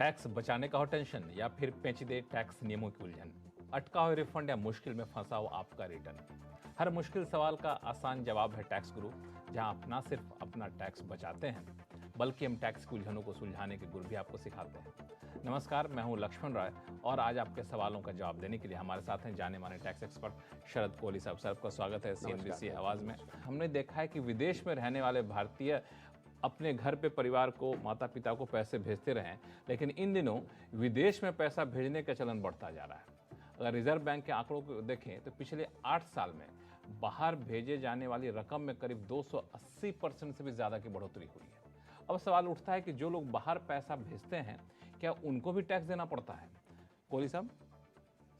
Tax बचाने का हो टेंशन या फिर पेचीदे टैक्स नियमों की उलझन, अटका हो रिफंड या मुश्किल में फंसा हो आपका रिटर्न। हर मुश्किल सवाल का आसान जवाब है टैक्स गुरु, जहां आप ना सिर्फ अपना टैक्स बचाते हैं बल्कि हम टैक्स की उलझनों को सुलझाने के गुर भी आपको सिखाते हैं। नमस्कार, मैं हूं लक्ष्मण राय और आज आपके सवालों का जवाब देने के लिए हमारे साथ हैं जाने माने टैक्स एक्सपर्ट शरद कोहली साहब। सर, आपका स्वागत है CNBC आवाज में। हमने देखा है कि विदेश में रहने वाले भारतीय अपने घर पे परिवार को, माता पिता को पैसे भेजते रहे, लेकिन इन दिनों विदेश में पैसा भेजने का चलन बढ़ता जा रहा है। अगर रिजर्व बैंक के आंकड़ों को देखें तो पिछले 8 साल में बाहर भेजे जाने वाली रकम में करीब 280% से भी ज़्यादा की बढ़ोतरी हुई है। अब सवाल उठता है कि जो लोग बाहर पैसा भेजते हैं क्या उनको भी टैक्स देना पड़ता है? कोहली साहब,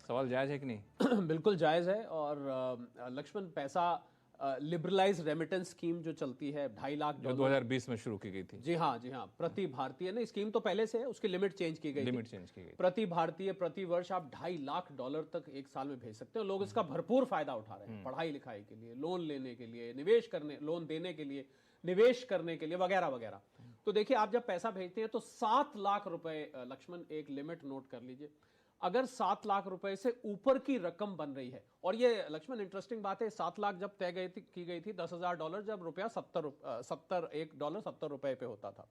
सवाल जायज़ है कि नहीं? बिल्कुल जायज़ है। और लक्ष्मण, पैसा लिबरलाइज रेमिटेंस स्कीम जो चलती है 2.5 लाख जो 2020 में शुरू की गई थी। जी हाँ, प्रति भारतीय ने स्कीम तो पहले से है, उसकी लिमिट चेंज की गई। प्रति भारतीय प्रति वर्ष आप $2.5 लाख तक एक साल में भेज सकते हो। लोग इसका भरपूर फायदा उठा रहे हैं, पढ़ाई लिखाई के लिए, लोन लेने के लिए, निवेश करने, लोन देने के लिए, निवेश करने के लिए, वगैरह वगैरह। तो देखिए, आप जब पैसा भेजते हैं तो 7 लाख रुपए, लक्ष्मण एक लिमिट नोट कर लीजिए, अगर 7 लाख रुपए से ऊपर की रकम बन रही है, और ये लक्ष्मण इंटरेस्टिंग बात है, 7 लाख जब तय की गई थी $10,000 जब रुपया $1 70 रुपए पे होता था,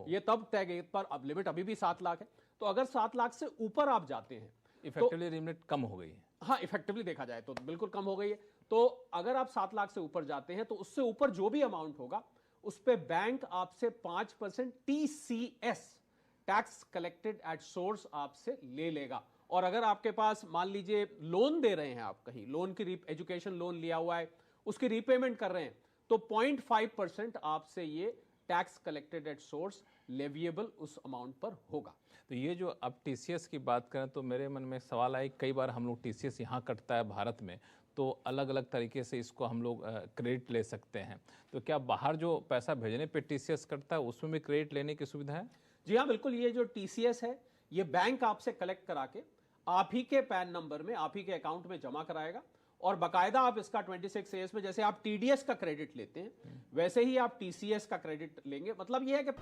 ये तब तय गई, पर अब लिमिट अभी भी 7 लाख है। तो अगर 7 लाख से ऊपर आप जाते हैं, इफेक्टिवली लिमिट कम हो गई है। हाँ, इफेक्टिवली देखा जाए तो बिल्कुल कम हो गई है। तो अगर आप 7 लाख से ऊपर जाते हैं तो उससे ऊपर जो भी अमाउंट होगा उस पे बैंक आपसे 5% TCS, tax collected at source, आपसे ले लेगा। और अगर आपके पास मान लीजिए लोन दे रहे हैं, आप कहीं लोन की एजुकेशन लोन लिया हुआ है, उसकी रीपेमेंट कर रहे हैं, तो 0.5% आपसे ये tax collected at source leviable उस अमाउंट पर होगा। तो ये जो अब TCS की बात करें तो मेरे मन में सवाल आया, कई बार हम लोग TCS यहाँ कटता है भारत में, तो अलग अलग तरीके से इसको हम लोग क्रेडिट ले सकते हैं। तो क्या बाहर जो पैसा भेजने पे TCS कटता है उसमें भी क्रेडिट लेने की सुविधा है? जी हाँ, बिल्कुल। ये जो TCS है, ये बैंक आपसे कलेक्ट करा के आप ही के पैन नंबर में, आप ही के अकाउंट में जमा कराएगा, और बाकायदा आप इसका 26A में जैसे आप TDS का क्रेडिट लेते हैं वैसे ही आप TCS का क्रेडिट लेंगे। मतलब यह है कि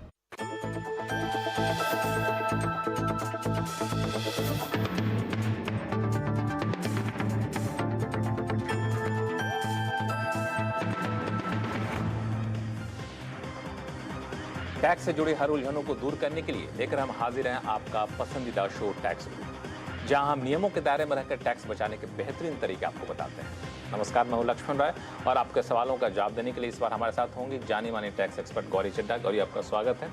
टैक्स से जुड़ी हर उलझनों को दूर करने के लिए लेकर हम हाजिर हैं आपका पसंदीदा शो टैक्स गुरु, जहां हम नियमों के दायरे में रहकर टैक्स बचाने के बेहतरीन तरीके आपको बताते हैं। नमस्कार, मैं हूं लक्ष्मण राय और आपके सवालों का जवाब देने के लिए इस बार हमारे साथ होंगे जानी मानी टैक्स एक्सपर्ट गौरी चड्ढा। गौरी, आपका स्वागत है।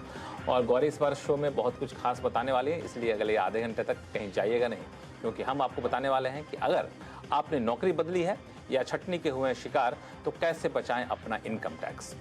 और गौरी इस बार शो में बहुत कुछ खास बताने वाली है, इसलिए अगले आधे घंटे तक कहीं जाइएगा नहीं, क्योंकि हम आपको बताने वाले हैं कि अगर आपने नौकरी बदली है या छटनी के हुए शिकार, तो कैसे बचाएं अपना इनकम टैक्स।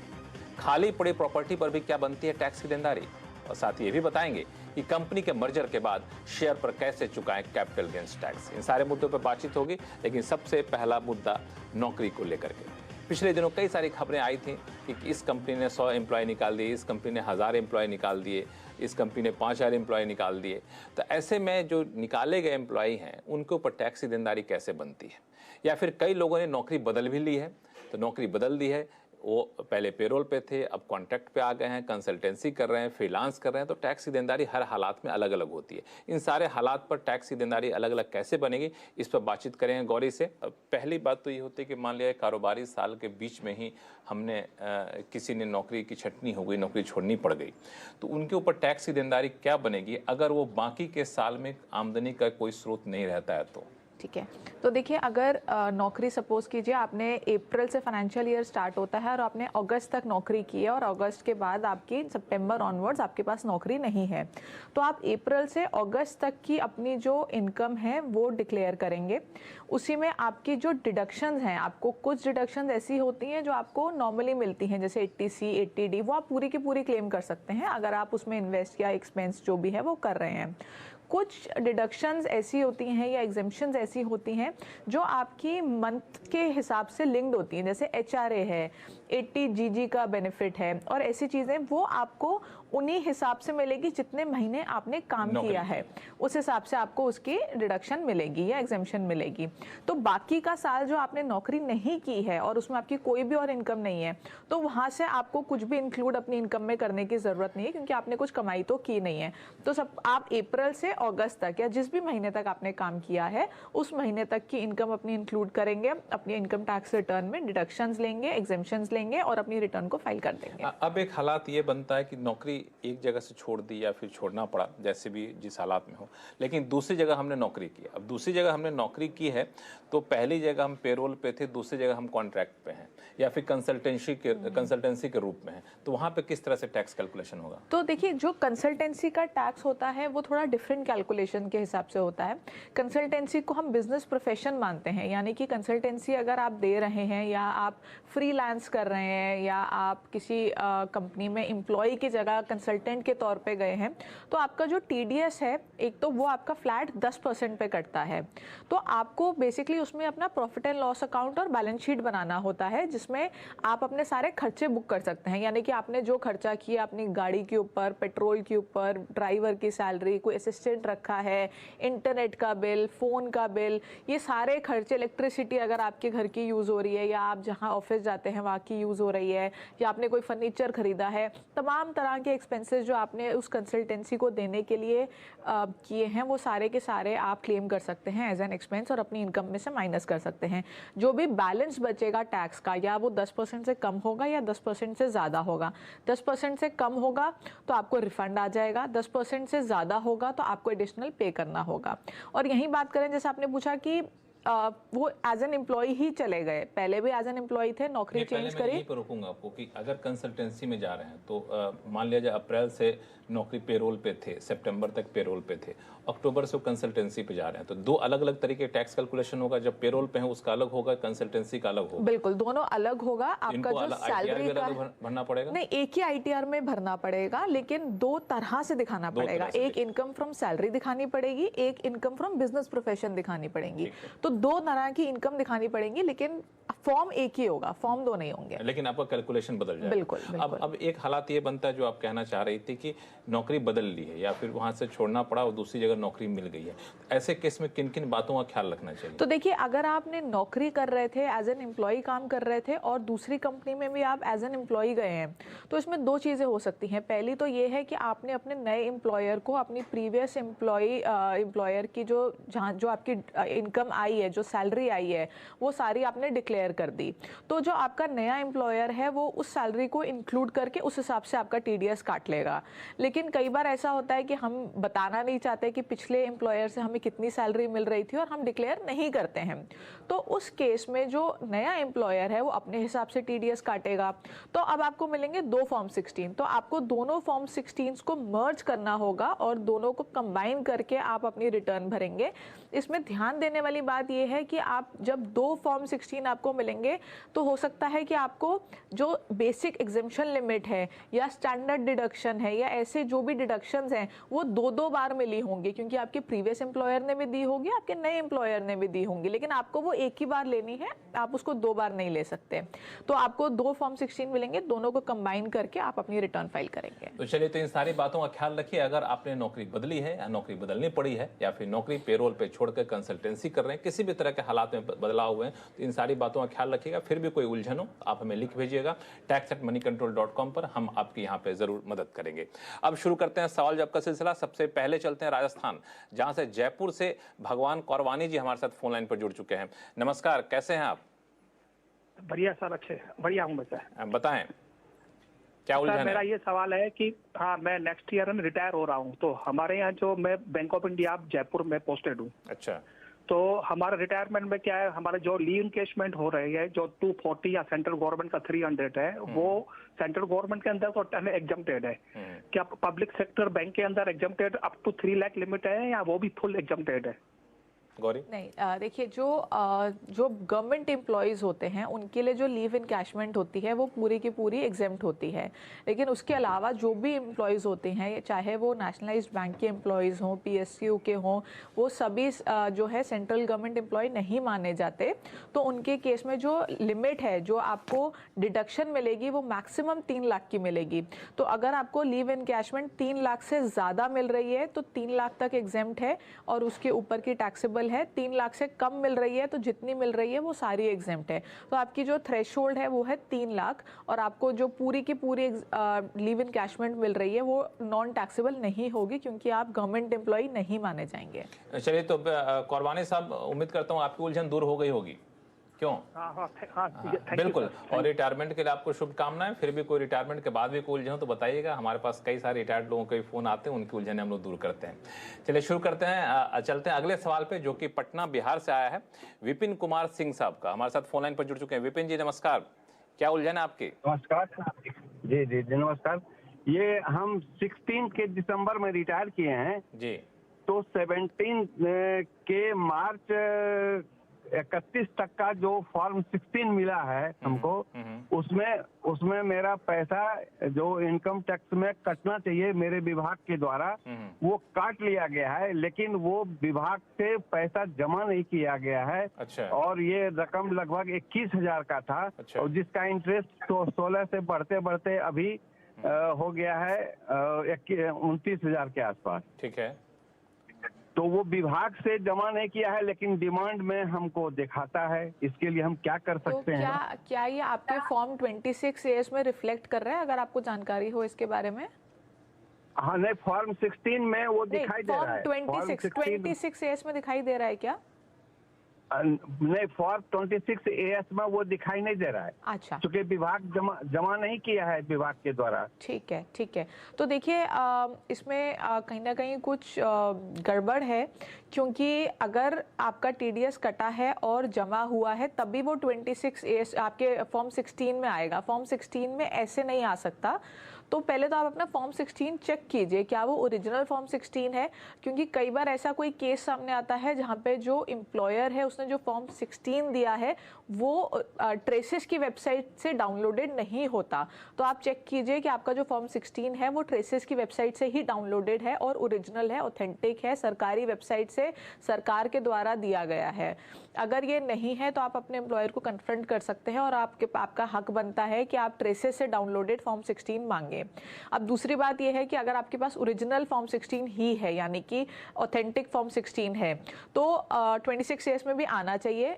खाली पड़ी प्रॉपर्टी पर भी क्या बनती है टैक्स की देनदारी, और साथ ही ये भी बताएंगे कि कंपनी के मर्जर के बाद शेयर पर कैसे चुकाएं कैपिटल गेन्स टैक्स। इन सारे मुद्दों पर बातचीत होगी, लेकिन सबसे पहला मुद्दा नौकरी को लेकर के। पिछले दिनों कई सारी खबरें आई थी कि इस कंपनी ने 100 एम्प्लॉय निकाल दिए, इस कंपनी ने 1000 एम्प्लॉय निकाल दिए, इस कंपनी ने 5000 एम्प्लॉय निकाल दिए। तो ऐसे में जो निकाले गए एम्प्लॉय हैं उनके ऊपर टैक्स की देनदारी कैसे बनती है? या फिर कई लोगों ने नौकरी बदल भी ली है, तो नौकरी बदल दी है, वो पहले पेरोल पे थे, अब कॉन्ट्रैक्ट पे आ गए हैं, कंसल्टेंसी कर रहे हैं, फ्रीलांस कर रहे हैं, तो टैक्स की देनदारी हर हालात में अलग अलग होती है। इन सारे हालात पर टैक्स की देनदारी अलग अलग कैसे बनेगी, इस पर बातचीत करेंगे गौरी से। पहली बात तो ये होती है कि मान लिया कारोबारी साल के बीच में ही हमने किसी ने नौकरी की छटनी हो गई, नौकरी छोड़नी पड़ गई, तो उनके ऊपर टैक्स की देनदारी क्या बनेगी अगर वो बाकी के साल में आमदनी का कोई स्रोत नहीं रहता है तो? ठीक है, तो देखिए, अगर नौकरी सपोज कीजिए आपने अप्रैल से फाइनेंशियल ईयर स्टार्ट होता है और आपने अगस्त तक नौकरी की है और अगस्त के बाद आपकी सितंबर ऑनवर्ड्स आपके पास नौकरी नहीं है, तो आप अप्रैल से अगस्त तक की अपनी जो इनकम है वो डिक्लेयर करेंगे। उसी में आपकी जो डिडक्शंस हैं, आपको कुछ डिडक्शंस ऐसी होती हैं जो आपको नॉर्मली मिलती हैं, जैसे 80C 80D, वो आप पूरी की पूरी क्लेम कर सकते हैं अगर आप उसमें इन्वेस्ट या एक्सपेंस जो भी है वो कर रहे हैं। कुछ डिडक्शंस ऐसी होती हैं या एग्जेम्पशंस ऐसी होती हैं जो आपकी मंथ के हिसाब से लिंक्ड होती हैं, जैसे HRA है 80 जीजी का बेनिफिट है और ऐसी चीजें, वो आपको उन्हीं हिसाब से मिलेगी जितने महीने आपने काम किया है, उस हिसाब से आपको उसकी डिडक्शन मिलेगी या एग्जेम्पशन मिलेगी। तो बाकी का साल जो आपने नौकरी नहीं की है और उसमें आपकी कोई भी और इनकम नहीं है, तो वहां से आपको कुछ भी इंक्लूड अपनी इनकम में करने की जरूरत नहीं है, क्योंकि आपने कुछ कमाई तो की नहीं है। तो सब आप अप्रैल से अगस्त तक या जिस भी महीने तक आपने काम किया है उस महीने तक की इनकम अपनी इंक्लूड करेंगे, अपनी इनकम टैक्स रिटर्न में डिडक्शंस लेंगे, एग्जेम्पशंस लेंगे और अपनी रिटर्न को फाइल कर देंगे। अब एक हालात ये बनता है कि नौकरी एक जगह से छोड़ दी या फिर छोड़ना पड़ा, जैसे भी जिस हालात में हो, लेकिन दूसरी जगह हमने नौकरी की। अब दूसरी जगह हमने नौकरी की है तो पहली जगह हम पेरोल पे थे, दूसरी जगह हम कॉन्ट्रैक्ट पे हैं या फिर कंसल्टेंसी के रूप में है, तो वहाँ पे किस तरह से टैक्स कैलकुलेशन होगा? तो देखिए, जो कंसल्टेंसी का टैक्स होता है वो थोड़ा डिफरेंट कैलकुलेशन के हिसाब से होता है। कंसल्टेंसी को हम बिजनेस प्रोफेशन मानते हैं, यानी कि कंसल्टेंसी अगर आप दे रहे हैं या आप फ्रीलांस कर रहे हैं या आप किसी कंपनी में एम्प्लॉय की जगह कंसल्टेंट के तौर पे गए हैं, तो आपका जो टीडीएस है एक तो वो आपका फ्लैट 10% पे कटता है। तो आपको बेसिकली उसमें अपना प्रॉफिट एंड लॉस अकाउंट और बैलेंस शीट बनाना होता है, जिसमें आप अपने सारे खर्चे बुक कर सकते हैं। यानी कि आपने जो खर्चा किया अपनी गाड़ी के ऊपर, पेट्रोल के ऊपर, ड्राइवर की सैलरी, कोई असिस्टेंट रखा है, इंटरनेट का बिल, फ़ोन का बिल, ये सारे खर्चे, इलेक्ट्रिसिटी अगर आपके घर की यूज़ हो रही है या आप जहाँ ऑफिस जाते हैं वहाँ की यूज़ हो रही है, या आपने कोई फर्नीचर खरीदा है, तमाम तरह के एक्सपेंसेस जो आपने उस कंसल्टेंसी को देने के लिए किए हैं, वो सारे के सारे आप क्लेम कर सकते हैं एज एन एक्सपेंस और अपनी इनकम में से माइनस कर सकते हैं। जो भी बैलेंस बचेगा टैक्स का, या वो 10% से कम होगा या 10% से ज़्यादा होगा। 10% से कम होगा तो आपको रिफंड आ जाएगा, 10% से ज़्यादा होगा तो आपको एडिशनल पे करना होगा। और यही बात करें, जैसे आपने पूछा कि वो एज एन एम्प्लॉय ही चले गए, पहले भी एज एन एम्प्लॉय थे, नौकरी चेंज करी। यहीं पर रोकूंगा आपको कि अगर कंसल्टेंसी में जा रहे हैं तो मान लिया जाए अप्रैल से नौकरी पेरोल पे थे, सितंबर तक पेरोल पे थे, अक्टूबर से कंसल्टेंसी पे जा रहे हैं, तो दो अलग अलग तरीके टैक्स कैलकुलेशन होगा। जब पेरोल पे है उसका अलग होगा, कंसल्टेंसी का अलग होगा। बिल्कुल, दोनों अलग होगा। आपका जो सैलरी का भरना पड़ेगा नहीं, एक ही आईटीआर में भरना पड़ेगा, लेकिन दो तरह से दिखाना पड़ेगा। एक इनकम फ्रॉम सैलरी दिखानी पड़ेगी, एक इनकम फ्रॉम बिजनेस प्रोफेशन दिखानी पड़ेगी। तो दो तरह की इनकम दिखानी पड़ेगी, लेकिन फॉर्म एक ही होगा, फॉर्म दो नहीं होंगे, लेकिन आपका कैलकुलेशन बदल जाएगा। बिल्कुल, बिल्कुल। अब एक हालात ये बनता है जो आप कहना चाह रही थी कि नौकरी बदल ली है या फिर वहां से छोड़ना पड़ा और दूसरी जगह नौकरी मिल गई है, ऐसे केस में किन किन बातों का ख्याल रखना चाहिए? तो देखिए, अगर आपने नौकरी कर रहे थे, एज एन एम्प्लॉय काम कर रहे थे और दूसरी कंपनी में भी आप एज एन एम्प्लॉय गए हैं, तो इसमें दो चीज़ें हो सकती हैं। पहली तो ये है कि आपने अपने नए एम्प्लॉयर को अपनी प्रीवियस एम्प्लॉयर की जो आपकी इनकम आई है, जो सैलरी आई है, वो सारी आपने डिक्लेयर कर दी। तो जो आपका नया एम्प्लॉयर है वो उस सैलरी को इंक्लूड करके उस हिसाब से आपका टीडीएस काट लेगा। लेकिन कई बार ऐसा होता है कि हम बताना नहीं चाहते कि पिछले एम्प्लॉयर से हमें कितनी सैलरी मिल रही थी और हम डिक्लेयर नहीं करते हैं, तो उस केस में जो नया एम्प्लॉयर है वो अपने हिसाब से टीडीएस काटेगा। तो अब आपको मिलेंगे दो फॉर्म 16, तो आपको दोनों फॉर्म 16 को मर्ज करना होगा और दोनों को कंबाइन करके आप अपनी रिटर्न भरेंगे। इसमें ध्यान देने वाली बात यह है कि आप जब दो फॉर्म 16 आपको मिलेंगे तो हो सकता है कि आपको जो बेसिक एग्जेम्पशन लिमिट है या स्टैंडर्ड डिडक्शन है या ऐसे जो भी डिडक्शंस हैं वो दो बार मिली होंगी, क्योंकि आपके प्रीवियस एम्प्लॉयर ने भी दी होगी, आपके नए एम्प्लॉयर ने भी दी होंगी, लेकिन आपको वो एक ही बार लेनी है, आप उसको दो बार नहीं ले सकते। तो आपको दो फॉर्म 16 मिलेंगे, दोनों को कंबाइन करके आप अपनी रिटर्न फाइल करेंगे। तो चलिए, तो इन सारी बातों का ख्याल रखिए। अगर आपने नौकरी बदली है या नौकरी बदलनी पड़ी है या फिर नौकरी पेरोल पे छोड़कर कंसल्टेंसी कर रहे हैं, किसी भी तरह के हालात में बदलाव हुए हैं, तो इन सारी बातों का ख्याल रखिएगा। फिर भी कोई उलझन हो आप हमें लिख भेजिएगा tax@moneycontrol.com पर, हम आपकी यहाँ पे जरूर मदद करेंगे। अब शुरू करते हैं सवाल जवाब का सिलसिला। सबसे पहले चलते हैं राजस्थान, जहां से जयपुर से भगवान कौरवानी जी हमारे साथ फोन लाइन पर जुड़ चुके हैं। नमस्कार, कैसे हैं आप? बढ़िया सर, अच्छे बढ़िया हूँ। बताएं क्या उलझन है? मेरा ये सवाल है कि हाँ, मैं नेक्स्ट ईयर में रिटायर हो रहा हूँ, तो हमारे यहाँ जो मैं बैंक ऑफ इंडिया जयपुर में पोस्टेड हूँ। अच्छा। तो हमारा रिटायरमेंट में क्या है, हमारे जो लीव इनकेशमेंट हो रही है जो 240 या सेंट्रल गवर्नमेंट का 300 है, वो सेंट्रल गवर्नमेंट के अंदर तो एग्जम्प्टेड है। क्या पब्लिक सेक्टर बैंक के अंदर exempted up to 3 lakh limit है या वो भी फुल एग्जम्प्टेड है? गौरी? नहीं, देखिए जो गवर्नमेंट एम्प्लॉयज़ होते हैं उनके लिए जो लीव इनकैशमेंट होती है वो पूरी की पूरी एग्जेम्प्ट होती है, लेकिन उसके अलावा जो भी एम्प्लॉयज़ होते हैं, चाहे वो नेशनलाइज्ड बैंक के एम्प्लॉयज़ हों, PSU के हों, वो सभी जो है सेंट्रल गवर्नमेंट एम्प्लॉय नहीं माने जाते। तो उनके केस में जो लिमिट है, जो आपको डिडक्शन मिलेगी, वो मैक्सिमम 3 लाख की मिलेगी। तो अगर आपको लीव इनकैशमेंट 3 लाख से ज़्यादा मिल रही है तो 3 लाख तक एग्जेम्प्ट है और उसके ऊपर की टैक्सेबल है। 3 लाख से कम मिल रही है तो जितनी मिल रही है वो सारी एग्जेम्प्ट है। तो आपकी जो थ्रेशोल्ड है वो है 3 लाख और आपको जो पूरी की पूरी लीव इनकैशमेंट मिल रही है वो नॉन टैक्सेबल नहीं होगी, क्योंकि आप गवर्नमेंट एम्प्लॉय नहीं माने जाएंगे। चलिए, तो कौरवानी साहब, उम्मीद करता हूँ आपकी उलझन दूर हो गई होगी। क्यों? बिल्कुल। और रिटायरमेंट के लिए आपको शुभकामनाएं। फिर भी कोई रिटायरमेंट के बाद भी कोई उलझन हो तो बताइएगा, हमारे पास कई सारे रिटायर्ड लोगों के फोन आते हैं, उनकी उलझने हम लोग दूर करते हैं। चलिए शुरू करते हैं, चलते हैं अगले सवाल पे, जो कि पटना बिहार से आया है, विपिन कुमार सिंह साहब का। हमारे साथ फोन लाइन पर जुड़ चुके हैं। विपिन जी नमस्कार, क्या उलझन है आपकी? नमस्कार जी जी नमस्कार। ये हम 16 के दिसंबर में रिटायर किए हैं जी, तो 17 के मार्च 31 तक का जो फॉर्म 16 मिला है हमको, उसमें मेरा पैसा जो इनकम टैक्स में कटना चाहिए मेरे विभाग के द्वारा वो काट लिया गया है, लेकिन वो विभाग से पैसा जमा नहीं किया गया है। अच्छा। और ये रकम लगभग 21,000 का था। अच्छा। और जिसका इंटरेस्ट तो 16 से बढ़ते बढ़ते अभी हो गया है 29,000 के आसपास। ठीक है। तो वो विभाग से जमा नहीं किया है, लेकिन डिमांड में हमको दिखाता है। इसके लिए हम क्या कर सकते हैं? क्या ये आपके फॉर्म 26A में रिफ्लेक्ट कर रहा है, अगर आपको जानकारी हो इसके बारे में? हाँ, नहीं, फॉर्म 16 में वो दिखाई दे रहा है। फॉर्म 26A में दिखाई दे रहा है क्या? नहीं, फॉर्म 26AS में वो दिखाई नहीं दे रहा है। अच्छा, क्योंकि विभाग जमा नहीं किया है विभाग के द्वारा। ठीक है, ठीक है। तो देखिए, इसमें कहीं ना कहीं कुछ गड़बड़ है, क्योंकि अगर आपका TDS कटा है और जमा हुआ है तभी वो 26A आपके फॉर्म 16 में आएगा। फॉर्म 16 में ऐसे नहीं आ सकता। तो पहले तो आप अपना फॉर्म 16 चेक कीजिए क्या वो ओरिजिनल फॉर्म 16 है, क्योंकि कई बार ऐसा कोई केस सामने आता है जहाँ पे जो एम्प्लॉयर है उसने जो फॉर्म 16 दिया है वो ट्रेसेस की वेबसाइट से डाउनलोडेड नहीं होता। तो आप चेक कीजिए कि आपका जो फॉर्म 16 है वो ट्रेसेस की वेबसाइट से ही डाउनलोडेड है और ओरिजिनल है, ऑथेंटिक है, सरकारी वेबसाइट से सरकार के द्वारा दिया गया है। अगर ये नहीं है तो आप अपने एम्प्लॉयर को कन्फ्रंट कर सकते हैं और आपका हक बनता है कि आप ट्रेसेस से डाउनलोडेड फॉर्म 16 मांगे। अब दूसरी बात यह है कि अगर आपके पास ओरिजिनल फॉर्म 16 ही है, यानी कि ऑथेंटिक फॉर्म 16 है, तो 26AS में भी आना चाहिए।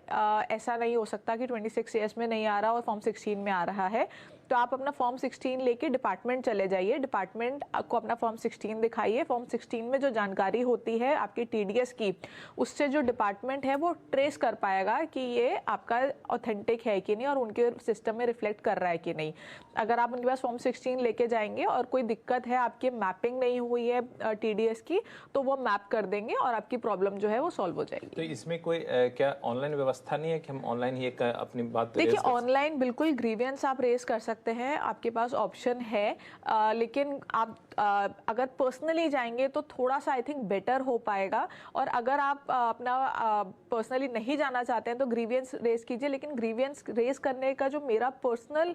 ऐसा नहीं हो सकता कि 26AS में नहीं आ रहा और फॉर्म 16 में आ रहा है। तो आप अपना फॉर्म 16 लेके डिपार्टमेंट चले जाइए, डिपार्टमेंट आपको अपना फॉर्म 16 दिखाइए। फॉर्म 16 में जो जानकारी होती है आपकी TDS की, उससे जो डिपार्टमेंट है वो ट्रेस कर पाएगा कि ये आपका ऑथेंटिक है कि नहीं और उनके सिस्टम में रिफ्लेक्ट कर रहा है कि नहीं। अगर आप उनके पास फॉर्म 16 लेके जाएंगे और कोई दिक्कत है, आपकी मैपिंग नहीं हुई है TDS की, तो वो मैप कर देंगे और आपकी प्रॉब्लम जो है वो सॉल्व हो जाएगी। तो इसमें कोई क्या ऑनलाइन व्यवस्था नहीं है कि हम ऑनलाइन ही अपनी बात? देखिए, ऑनलाइन बिल्कुल ग्रीवियंस आप रेज कर सकते हैं, आपके पास ऑप्शन है। लेकिन आप अगर पर्सनली जाएंगे तो थोड़ा सा आई थिंक बेटर हो पाएगा। और अगर आप अपना पर्सनली नहीं जाना चाहते हैं तो ग्रीवियंस रेज कीजिए। लेकिन ग्रीवियंस रेज करने का जो मेरा पर्सनल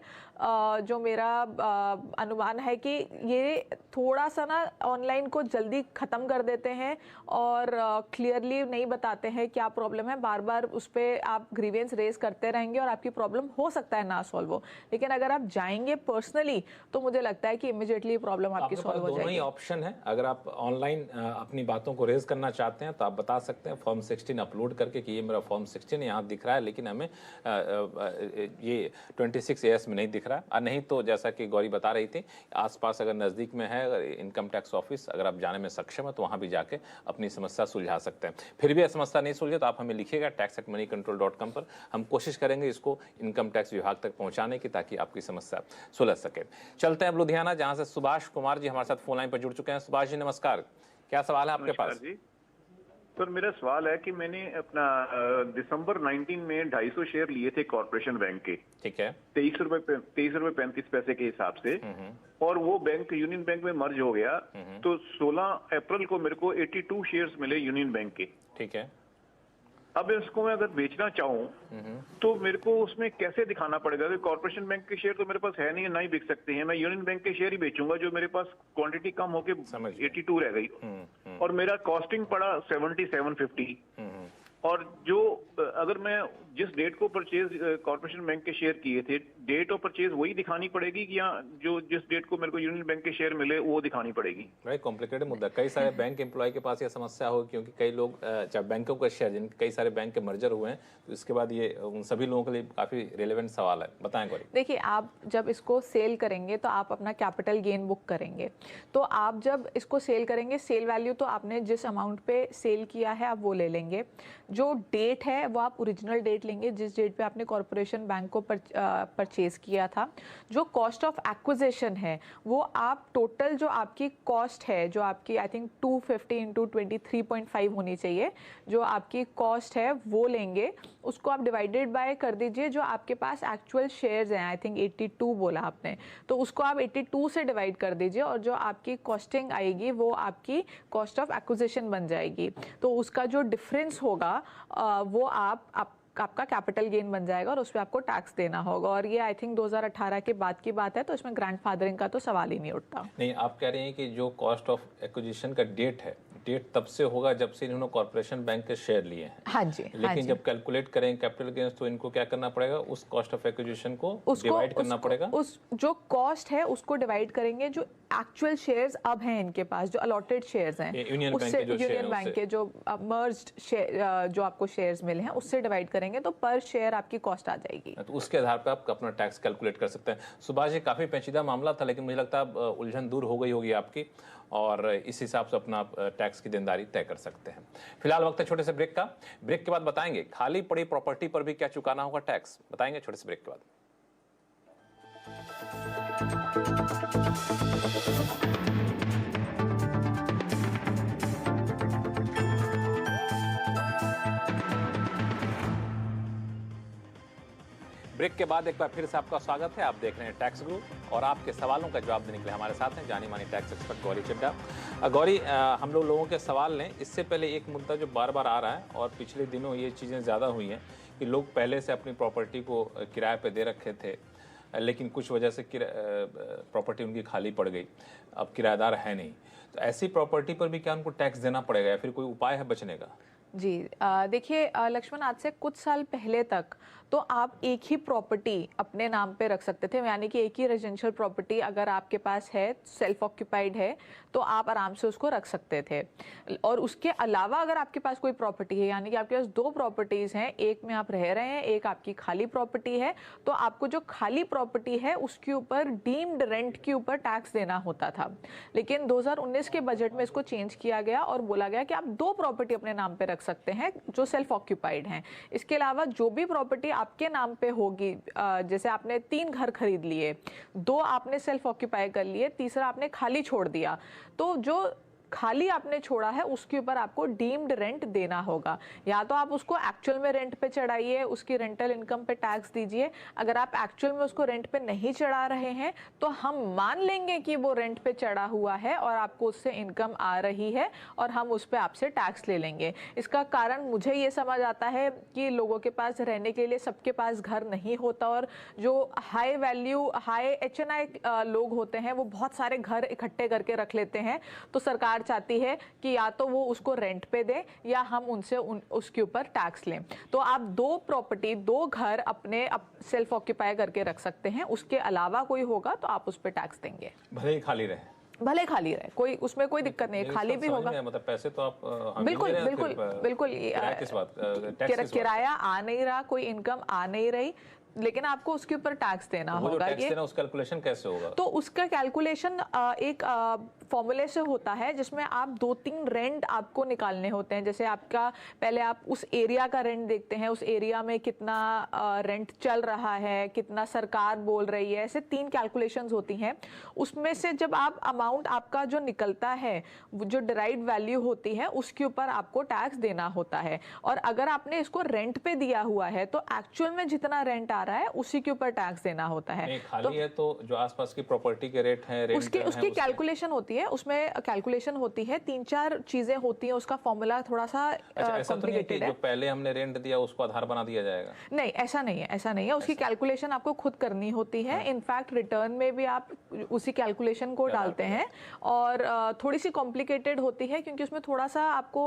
अनुमान है कि ये थोड़ा सा ना ऑनलाइन को जल्दी ख़त्म कर देते हैं और क्लियरली नहीं बताते हैं क्या प्रॉब्लम है। बार बार उस पर आप ग्रीवियंस रेज करते रहेंगे और आपकी प्रॉब्लम हो सकता है ना सॉल्व हो। लेकिन अगर आप जाएंगे पर्सनली तो मुझे लगता है कि इमीडिएटली प्रॉब्लम आपकी सॉल्व हो जाएगी। दोनों ही ऑप्शन है। अगर आप ऑनलाइन अपनी बातों को रेज करना चाहते हैं तो आप बता सकते हैं फॉर्म 16 अपलोड करके कि ये मेरा फॉर्म 16 यहाँ दिख रहा है, लेकिन हमें ये 26AS में नहीं दिख रहा है। और नहीं तो जैसा कि गौरी बता रही थी, आसपास अगर नज़दीक में है अगर इनकम टैक्स ऑफिस, अगर आप जाने में सक्षम है तो वहाँ भी जाके अपनी समस्या सुलझा सकते हैं। फिर भी समस्या नहीं सुलझे तो आप हमें लिखिएगा tax@moneycontrol.com पर। हम कोशिश करेंगे इसको इनकम टैक्स विभाग तक पहुँचाने की, ताकि आपकी समस्या सुलझ सके। चलते हैं अब लुधियाना, जहाँ से सुभाष कुमार जी हमारे साथ फोन लाइन पर जुड़ चुके हैं। सुभाष जी नमस्कार, क्या सवाल है आपके पास? जी सर, मेरा सवाल है कि मैंने अपना दिसंबर 19 में 250 शेयर लिए थे कॉर्पोरेशन बैंक के। ठीक है। 23 रुपए 35 पैसे के हिसाब से, और वो बैंक यूनियन बैंक में मर्ज हो गया। तो 16 अप्रैल को मेरे को 82 शेयर्स मिले यूनियन बैंक के। ठीक है। अब इसको मैं अगर बेचना चाहूँ तो मेरे को उसमें कैसे दिखाना पड़ेगा? कॉर्पोरेशन बैंक के शेयर तो मेरे पास है नहीं, ना ही बिक सकते हैं। मैं यूनियन बैंक के शेयर ही बेचूंगा, जो मेरे पास क्वांटिटी कम होके 82 रह गई और मेरा कॉस्टिंग पड़ा 7750। और जो अगर मैं जिस डेट को परचेज कॉर्पोरेशन बैंक के शेयर किए थे, डेट ऑफ परचेज वही दिखानी पड़ेगी कि या जो जिस डेट को मेरे को यूनियन बैंक के शेयर मिले वो दिखानी पड़ेगी? बड़ा कॉम्प्लिकेटेड मुद्दा। कई सारे बैंक एम्प्लॉय के पास ये समस्या हो, क्योंकि कई लोग जब बैंकों का शेयर, जिनके कई सारे बैंक के मर्जर हुए हैं, तो इसके बाद ये उन सभी लोगों के लिए काफी रिलेवेंट सवाल है। बताएं गौरी। देखिए, आप जब इसको सेल करेंगे तो आप अपना कैपिटल गेन बुक करेंगे। तो आप जब इसको सेल करेंगे, सेल वैल्यू तो आपने जिस अमाउंट पे सेल किया है आप वो ले लेंगे। जो डेट है वो आप ओरिजिनल डेट लेंगे जिस डेट पे आपने कॉर्पोरेशन बैंक को परचेज किया था। जो कॉस्ट ऑफ एक्विजिशन है वो आप टोटल जो आपकी कॉस्ट है, जो आपकी आई थिंक 250 इंटू 23.5 होनी चाहिए, जो आपकी कॉस्ट है वो लेंगे। उसको आप डिवाइडेड बाय कर दीजिए जो आपके पास एक्चुअल शेयर्स हैं, आई थिंक 82 बोला आपने, तो उसको आप 82 से डिवाइड कर दीजिए और जो आपकी कॉस्टिंग आएगी वो आपकी कॉस्ट ऑफ एक्विजिशन बन जाएगी। तो उसका जो डिफरेंस होगा वो आपका कैपिटल गेन बन जाएगा और उस पर आपको टैक्स देना होगा। और ये आई थिंक 2018 के बाद की बात है, तो इसमें ग्रैंडफादरिंग का तो सवाल ही नहीं उठता। नहीं, आप कह रहे हैं कि जो कॉस्ट ऑफ एक्विजिशन का डेट है, डेट तब से होगा जब से इन्होंने कॉर्पोरेशन बैंक के शेयर लिए हैं। हाँ जी। लेकिन हाँ जी। जब कैलकुलेट करें कैपिटल गेन्स तो इनको क्या करना पड़ेगा? उस कॉस्ट ऑफ एक्विजिशन को डिवाइड करना पड़ेगा। उस जो कॉस्ट है उसको डिवाइड करेंगे जो एक्चुअल शेयर्स अब हैं इनके पास, जो अलॉटेड शेयर्स हैं, यूनियन बैंक के जो मर्ज्ड शेयर जो आपको शेयर्स मिले हैं उससे डिवाइड करेंगे तो पर शेयर आपकी कॉस्ट आ जाएगी। तो उसके आधार पर आप अपना टैक्स कैलकुलेट कर सकते हैं। सुभाष जी, काफी पेचीदा मामला था, लेकिन मुझे लगता है उलझन दूर हो गई होगी आपकी, और इस हिसाब से अपना टैक्स की देनदारी तय कर सकते हैं। फिलहाल वक्त है छोटे से ब्रेक का। ब्रेक के बाद बताएंगे खाली पड़ी प्रॉपर्टी पर भी क्या चुकाना होगा टैक्स, बताएंगे छोटे से ब्रेक के बाद। ब्रेक के बाद एक बार फिर से आपका स्वागत है। आप देख रहे हैं टैक्स गुरु और आपके सवालों का जवाब देने के लिए हमारे साथ हैं जानी मानी टैक्स एक्सपर्ट गौरी चड्ढा। गौरी, हम लोगों के सवाल लें, इससे पहले एक मुद्दा जो बार बार आ रहा है और पिछले दिनों ये चीज़ें ज़्यादा हुई हैं कि लोग पहले से अपनी प्रॉपर्टी को किराए पे दे रखे थे, लेकिन कुछ वजह से प्रॉपर्टी उनकी खाली पड़ गई, अब किराएदार है नहीं, तो ऐसी प्रॉपर्टी पर भी क्या उनको टैक्स देना पड़ेगा या फिर कोई उपाय है बचने का? जी, देखिए लक्ष्मण, आज से कुछ साल पहले तक तो आप एक ही प्रॉपर्टी अपने नाम पे रख सकते थे, यानी कि एक ही रेजिडेंशियल प्रॉपर्टी अगर आपके पास है, सेल्फ ऑक्यूपाइड है, तो आप आराम से उसको रख सकते थे। और उसके अलावा अगर आपके पास कोई प्रॉपर्टी है, यानी कि आपके पास दो प्रॉपर्टीज़ हैं, एक में आप रह रहे हैं, एक आपकी खाली प्रॉपर्टी है, तो आपको जो खाली प्रॉपर्टी है उसके ऊपर डीम्ड रेंट के ऊपर टैक्स देना होता था। लेकिन 2019 के बजट में इसको चेंज किया गया और बोला गया कि आप दो प्रॉपर्टी अपने नाम पे रख सकते हैं जो सेल्फ ऑक्यूपाइड हैं। इसके अलावा जो भी प्रॉपर्टी आपके नाम पे होगी, जैसे आपने 3 घर खरीद लिए, 2 आपने सेल्फ ऑक्यूपाई कर लिए, तीसरा आपने खाली छोड़ दिया, तो जो खाली आपने छोड़ा है उसके ऊपर आपको डीम्ड रेंट देना होगा। या तो आप उसको एक्चुअल में रेंट पे चढ़ाइए, उसकी रेंटल इनकम पे टैक्स दीजिए। अगर आप एक्चुअल में उसको रेंट पे नहीं चढ़ा रहे हैं तो हम मान लेंगे कि वो रेंट पे चढ़ा हुआ है और आपको उससे इनकम आ रही है और हम उस पर आपसे टैक्स ले लेंगे। इसका कारण मुझे ये समझ आता है कि लोगों के पास रहने के लिए सबके पास घर नहीं होता और जो हाई वैल्यू हाई HNI लोग होते हैं वो बहुत सारे घर इकट्ठे करके रख लेते हैं। तो सरकार चाहती है कि या तो वो उसको रेंट पे दें या हम उनसे उसके ऊपर टैक्स लें। तो आप 2 प्रॉपर्टी, 2 घर अपने सेल्फ ऑक्यूपाई करके रख सकते हैं। उसके अलावा कोई होगा तो आप उस पर टैक्स देंगे, भले ही खाली रहे, भले खाली रहे, कोई उसमें कोई दिक्कत नहीं, खाली भी होगा। मतलब पैसे तो आप बिल्कुल बिल्कुल बिल्कुल किराया आ नहीं रहा, कोई इनकम आ नहीं रही, लेकिन आपको उसके ऊपर टैक्स देना होगा। ये उस कैलकुलेशन कैसे होगा? तो उसका कैलकुलेशन एक फॉर्मूले से होता है जिसमें आप 2-3 रेंट आपको निकालने होते हैं। जैसे आपका पहले आप उस एरिया का रेंट देखते हैं, उस एरिया में कितना रेंट चल रहा है, कितना सरकार बोल रही है, ऐसे 3 कैलकुलेशंस होती हैं। उसमें से जब आप अमाउंट आपका जो निकलता है, जो डिराइव्ड वैल्यू होती है, उसके ऊपर आपको टैक्स देना होता है। और अगर आपने इसको रेंट पे दिया हुआ है तो एक्चुअल में जितना रेंट आ रहा है उसी के ऊपर टैक्स देना होता है। नहीं, खाली है तो जो आसपास की प्रॉपर्टी के रेट हैं, रेंट उसकी कैलकुलेशन होती है, उसमें कैलकुलेशन होती है, 3-4 चीजें होती हैं, उसका फॉर्मूला थोड़ा सा कॉम्प्लिकेटेड है। जो पहले हमने रेंट दिया उसको आधार बना दिया जाएगा? नहीं, ऐसा नहीं है, ऐसा नहीं है। उसकी कैलकुलेशन आपको खुद करनी होती है। इनफैक्ट रिटर्न में भी आप उसी कैलकुलेशन को डालते हैं और थोड़ी सी कॉम्प्लिकेटेड होती है क्योंकि उसमें थोड़ा सा आपको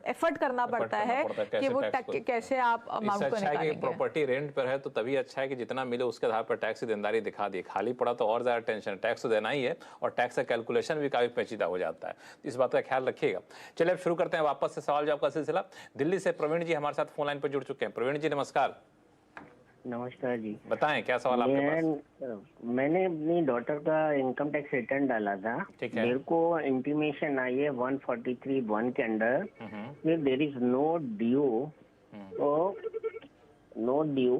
एफर्ट करना पड़ता है कि वो कैसे आप अमाउंट को निकालेंगे। प्रॉपर्टी रेंट पर है तो तभी अच्छा है कि जितना मिले उसके आधार पर टैक्स की देनदारी दिखा दी। खाली पड़ा तो और ज्यादा टेंशन, टैक्स तो देना ही है और टैक्स का कैलकुलेशन भी काफी पेचीदा हो जाता है, इस बात का ख्याल रखिएगा। चलिए अब शुरू करते हैं वापस से सवाल जवाब का सिलसिला। दिल्ली से प्रवीण जी हमारे साथ फोन लाइन पर जुड़ चुके हैं। प्रवीण जी नमस्कार। नमस्कार जी, बताएं क्या सवाल आपके पास? मैंने अपनी डॉटर का इनकम टैक्स रिटर्न डाला था। ठीक है। मेरे को इंटीमेशन आई है 143(1) के under there is no due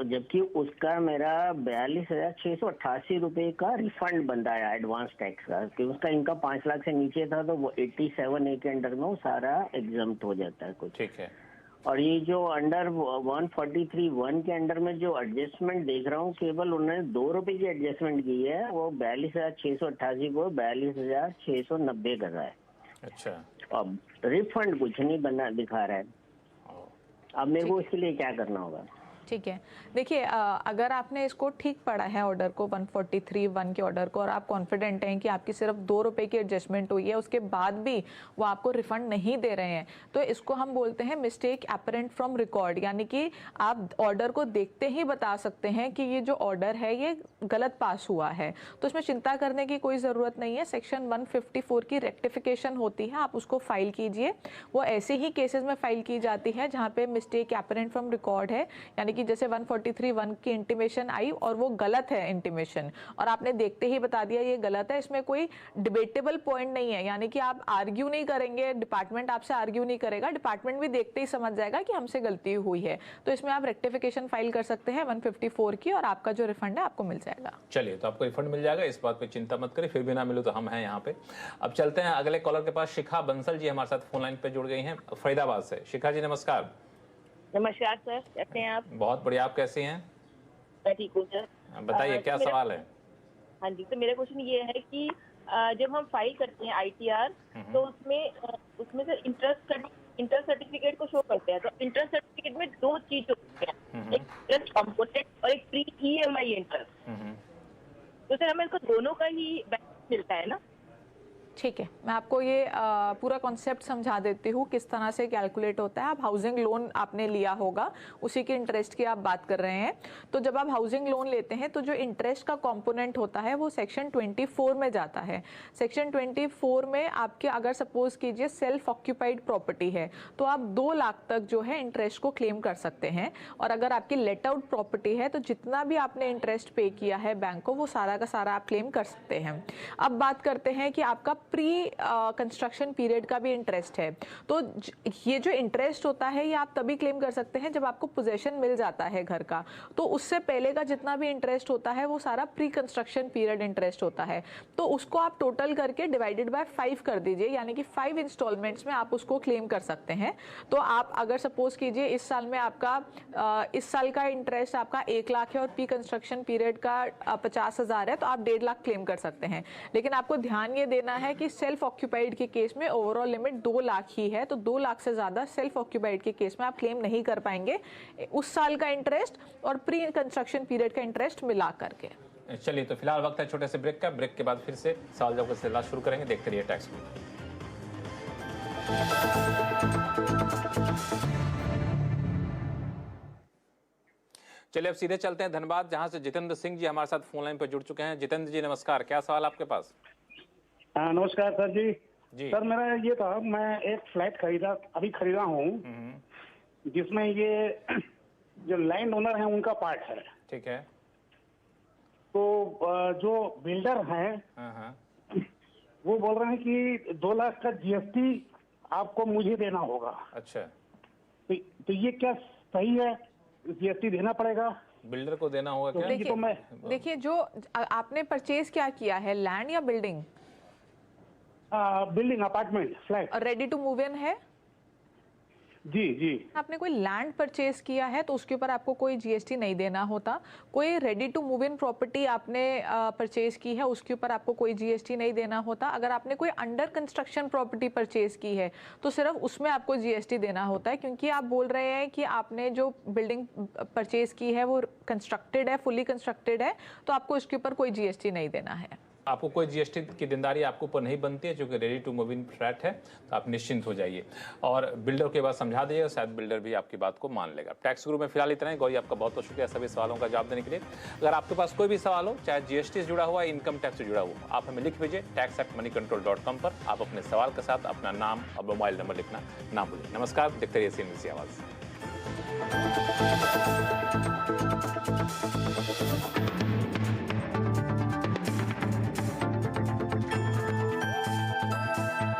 जबकि उसका मेरा 42,688 रुपए का रिफंड बंदा आया एडवांस टैक्स का, कि उसका इनकम 5 लाख से नीचे था तो वो 87A के अंडर में वो सारा एग्जम्प्ट हो जाता है कुछ। ठीक है। और ये जो अंडर 143(1) के अंडर में जो एडजस्टमेंट देख रहा हूँ, केवल उन्होंने 2 रुपए की एडजस्टमेंट की है, वो 42,688 को 42,690 कर रहा है। अच्छा। अब रिफंड कुछ नहीं बना दिखा रहा है। अब मेरे को इसके लिए क्या करना होगा? ठीक है, देखिए अगर आपने इसको ठीक पढ़ा है ऑर्डर को 143(1) के ऑर्डर को और आप कॉन्फिडेंट हैं कि आपकी सिर्फ 2 रुपए की एडजस्टमेंट हुई है, उसके बाद भी वो आपको रिफंड नहीं दे रहे हैं, तो इसको हम बोलते हैं मिस्टेक अपरेंट फ्रॉम रिकॉर्ड। यानी कि आप ऑर्डर को देखते ही बता सकते हैं कि ये जो ऑर्डर है ये गलत पास हुआ है, तो इसमें चिंता करने की कोई ज़रूरत नहीं है। सेक्शन 154 की रेक्टिफिकेशन होती है, आप उसको फाइल कीजिए। वो ऐसे ही केसेस में फाइल की जाती है जहाँ पे मिस्टेक अपरेंट फ्रॉम रिकॉर्ड है, यानी कि जैसे 143(1) की इंटीमेशन आई और वो गलत है इंटीमेशन, और आपने देखते ही बता दिया ये गलत है, इसमें कोई डिबेटेबल पॉइंट नहीं है। यानी कि आप आर्ग्यू नहीं करेंगे, डिपार्टमेंट आपसे आर्ग्यू नहीं करेगा, डिपार्टमेंट भी देखते ही समझ जाएगा कि हमसे गलती हुई है, तो इसमें आप रेक्टिफिकेशन फाइल कर सकते हैं 154 की और आपका जो रिफंड है आपको मिल जाएगा। चलिए, तो आपको रिफंड मिल जाएगा, इस बात पे चिंता मत करिए। फिर भी ना मिलो तो हम हैं यहाँ पे। अब चलते हैं अगले कॉलर के पास। शिखा बंसल जी हमारे साथ फोन लाइन पे जुड़ गई हैं फरीदाबाद से। शिखा जी नमस्कार। नमस्कार सर, कैसे हैं आप? बहुत बढ़िया, आप कैसी हैं? मैं ठीक हूँ सर। बताइए क्या सवाल है? हाँ जी, तो मेरा क्वेश्चन ये है कि जब हम फाइल करते हैं ITR तो उसमें सर इंटरेस्ट सर्टिफिकेट को शो करते हैं, तो इंटरेस्ट सर्टिफिकेट में 2 चीज होती है, एक इंटरेस्ट कंपोनेंट और एक प्री EMI इंटरेस्ट। तो सर हमें इसको दोनों का ही बेनिफिट मिलता है ना? ठीक है, मैं आपको ये पूरा कॉन्सेप्ट समझा देती हूँ किस तरह से कैलकुलेट होता है। आप हाउसिंग लोन आपने लिया होगा, उसी के इंटरेस्ट की आप बात कर रहे हैं। तो जब आप हाउसिंग लोन लेते हैं तो जो इंटरेस्ट का कंपोनेंट होता है वो सेक्शन 24 में जाता है। सेक्शन 24 में आपके अगर सपोज कीजिए सेल्फ ऑक्यूपाइड प्रॉपर्टी है तो आप 2 लाख तक जो है इंटरेस्ट को क्लेम कर सकते हैं, और अगर आपकी लेट आउट प्रॉपर्टी है तो जितना भी आपने इंटरेस्ट पे किया है बैंक को वो सारा का सारा आप क्लेम कर सकते हैं। अब बात करते हैं कि आपका प्री कंस्ट्रक्शन पीरियड का भी इंटरेस्ट है। तो ये जो इंटरेस्ट होता है ये आप तभी क्लेम कर सकते हैं जब आपको पोजेशन मिल जाता है घर का, तो उससे पहले का जितना भी इंटरेस्ट होता है वो सारा प्री कंस्ट्रक्शन पीरियड इंटरेस्ट होता है। तो उसको आप टोटल करके डिवाइडेड बाय 5 कर दीजिए, यानी कि 5 इंस्टॉलमेंट्स में आप उसको क्लेम कर सकते हैं। तो आप अगर सपोज कीजिए इस साल में आपका इस साल का इंटरेस्ट आपका 1 लाख है और प्री कंस्ट्रक्शन पीरियड का 50,000 है, तो आप 1.5 लाख क्लेम कर सकते हैं। लेकिन आपको ध्यान ये देना है कि सेल्फ ऑक्यूपाइड के केस में ओवरऑल लिमिट 2 लाख ही है, तो 2 लाख से ज्यादा सेल्फ ऑक्यूपाइड के केस में आप क्लेम नहीं कर पाएंगे उस साल का इंटरेस्ट और प्री कंस्ट्रक्शन पीरियड का इंटरेस्ट मिला करके। चलिए, तो फिलहाल वक्त है छोटे से ब्रेक का। ब्रेक के बाद फिर से सवाल जवाब का सिलसिला शुरू करेंगे। देखते रहिए टैक्स में। चलिए अब सीधे चलते हैं धनबाद, जहां से जितेंद्र सिंह जी हमारे साथ फोन लाइन पर जुड़ चुके हैं। जितेंद्र जी नमस्कार, क्या सवाल आपके पास? नमस्कार सर जी। जी सर, मेरा ये था, मैं एक फ्लैट खरीदा हूँ जिसमें ये जो लैंड ओनर है उनका पार्ट है। ठीक है। तो जो बिल्डर हैं वो बोल रहे हैं कि 2 लाख का GST आपको मुझे देना होगा। अच्छा, तो ये क्या सही है? GST देना पड़ेगा? बिल्डर को देना होगा क्या? देखिए जो आपने परचेज क्या किया है, लैंड या building? Building, apartment, flat. Ready to move in है? जी जी। आपने कोई लैंड परचेज किया है तो उसके ऊपर आपको कोई जीएसटी नहीं देना होता। कोई ready to move in property आपने परचेज की है उसके ऊपर आपको कोई जीएसटी नहीं देना होता। अगर आपने कोई अंडर कंस्ट्रक्शन प्रॉपर्टी परचेज की है तो सिर्फ उसमें आपको जीएसटी देना होता है, क्योंकि आप बोल रहे हैं कि आपने जो बिल्डिंग परचेज की है वो कंस्ट्रक्टेड है, फुली कंस्ट्रक्टेड है, तो आपको उसके ऊपर कोई जीएसटी नहीं देना है। आपको कोई जीएसटी की देनदारी आपको ऊपर नहीं बनती है, क्योंकि ready to move in flat है, तो आप निश्चिंत हो जाइए। और बिल्डर के बाद समझा दीजिएगा, शायद बिल्डर भी आपकी बात को मान लेगा। टैक्स गुरु में फिलहाल इतना ही। गौरी, आपका बहुत बहुत शुक्रिया सभी सवालों का जवाब देने के लिए। अगर आपके पास कोई भी सवाल हो, चाहे जीएसटी से जुड़ा हुआ, इनकम टैक्स से जुड़ा हुआ, आप हमें लिख भेजिए tax@moneycontrol.com पर। आप अपने सवाल के साथ अपना नाम और मोबाइल नंबर लिखना ना भूलें। नमस्कार, देखते रहिए CNBC आवाज़।